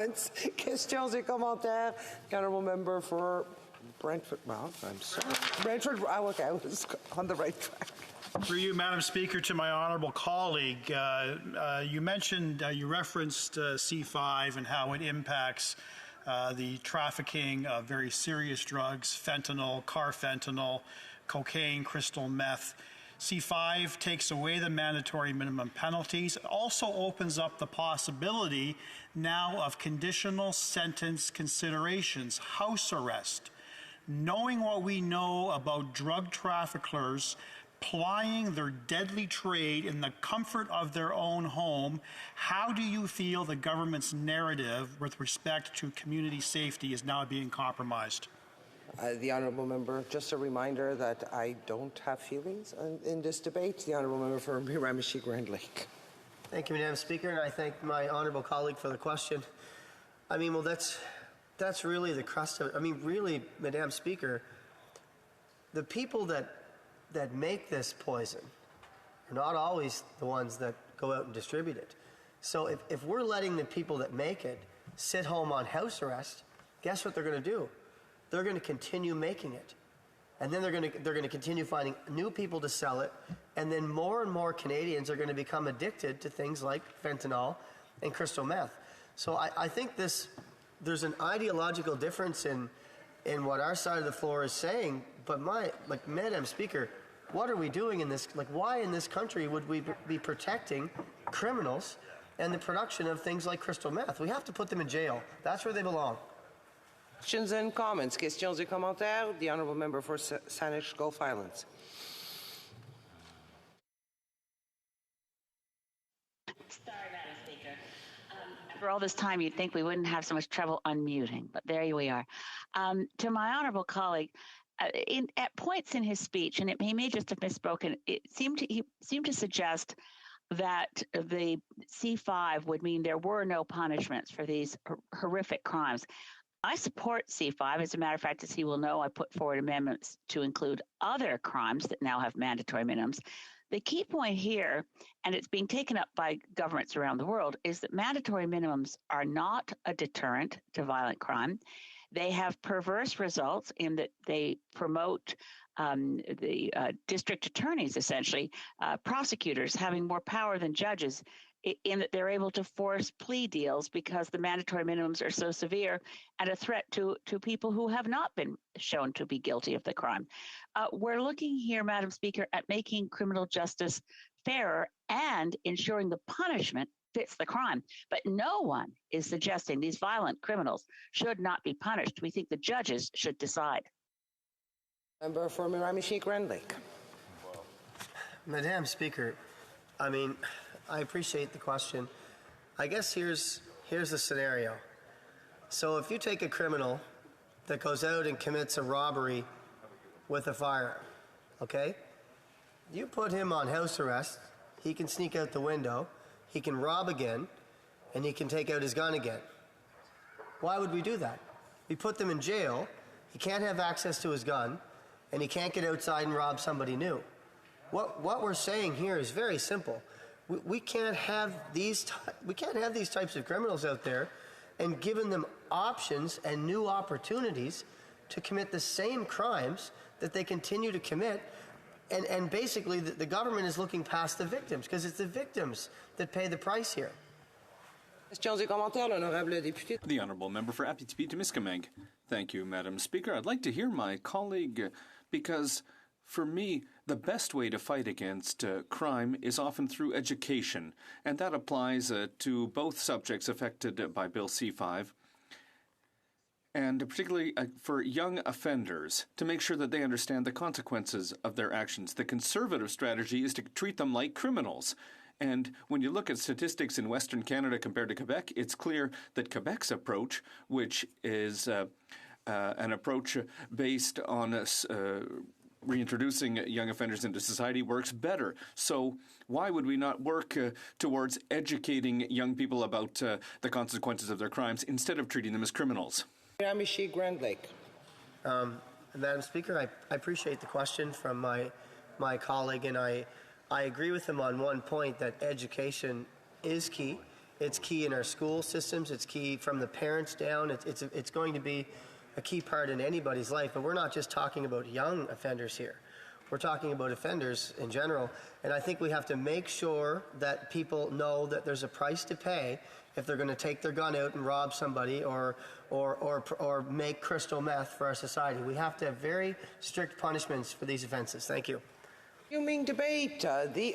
Questions et commentaires. The honourable member for Brentford. Well, I'm sorry. Brentford. Oh, okay, I was on the right track. Through you, Madam Speaker, to my honourable colleague, you mentioned, you referenced C-5 and how it impacts the trafficking of very serious drugs, fentanyl, carfentanil, cocaine, crystal meth. C-5 takes away the mandatory minimum penalties. It also opens up the possibility now of conditional sentence considerations, house arrest. Knowing what we know about drug traffickers plying their deadly trade in the comfort of their own home, how do you feel the government's narrative with respect to community safety is now being compromised? The honourable member, just a reminder that I don't have feelings in this debate. The honourable member for Miramichi Grand Lake. Thank you, Madam Speaker, and I thank my honourable colleague for the question. I mean, well, that's really the crust of it. I mean, really, Madam Speaker, the people that make this poison are not always the ones that go out and distribute it. So if we're letting the people that make it sit home on house arrest, guess what they're going to do? They're going to continue making it. And then they're going to continue finding new people to sell it, and then more and more Canadians are going to become addicted to things like fentanyl and crystal meth. So I think there's an ideological difference in what our side of the floor is saying, but Madam Speaker, what are we doing in this? Like, why in this country would we be protecting criminals and the production of things like crystal meth? We have to put them in jail. That's where they belong. Questions and comments. Questions et commentaires. The honourable member for Saanich Gulf Islands. Sorry, Madam Speaker. After all this time, you'd think we wouldn't have so much trouble unmuting, but there we are. To my honourable colleague, at points in his speech, and he may just have misspoken, he seemed to suggest that the C-5 would mean there were no punishments for these horrific crimes. I support C-5. As a matter of fact, as he will know, I put forward amendments to include other crimes that now have mandatory minimums. The key point here, and it's being taken up by governments around the world, is that mandatory minimums are not a deterrent to violent crime. They have perverse results in that they promote the district attorneys, essentially, prosecutors having more power than judges, in that they're able to force plea deals because the mandatory minimums are so severe and a threat to people who have not been shown to be guilty of the crime. We're looking here, Madam Speaker, at making criminal justice fairer and ensuring the punishment fits the crime. But no one is suggesting these violent criminals should not be punished. We think the judges should decide. Member for Miramichi Grand Lake. Madam Speaker, I mean, I appreciate the question. I guess here's the scenario. So if you take a criminal that goes out and commits a robbery with a firearm, okay? You put him on house arrest, he can sneak out the window, he can rob again, and he can take out his gun again. Why would we do that? We put them in jail, he can't have access to his gun, and he can't get outside and rob somebody new. What we're saying here is very simple. We can't have these types of criminals out there and given them options and new opportunities to commit the same crimes that they continue to commit. And basically, the government is looking past the victims because it's the victims that pay the price here. Questions et commentaires, l'honorable député. The honourable member for Abitibi-Témiscamingue. Thank you, Madam Speaker. I'd like to hear my colleague because, for me, the best way to fight against crime is often through education, and that applies to both subjects affected by Bill C-5, and particularly for young offenders, to make sure that they understand the consequences of their actions. The conservative strategy is to treat them like criminals. And when you look at statistics in Western Canada compared to Quebec, it's clear that Quebec's approach, which is an approach based on reintroducing young offenders into society, works better. So why would we not work towards educating young people about the consequences of their crimes instead of treating them as criminals? Miramichi Grand Lake. Madam Speaker, I appreciate the question from my colleague, and I agree with him on one point, that education is key, It's key in our school systems. It's key from the parents down. It's going to be a key part in anybody's life. But we're not just talking about young offenders here. We're talking about offenders in general. And I think we have to make sure that people know that there's a price to pay if they're going to take their gun out and rob somebody or make crystal meth for our society. We have to have very strict punishments for these offenses. Thank you. Resuming debate, the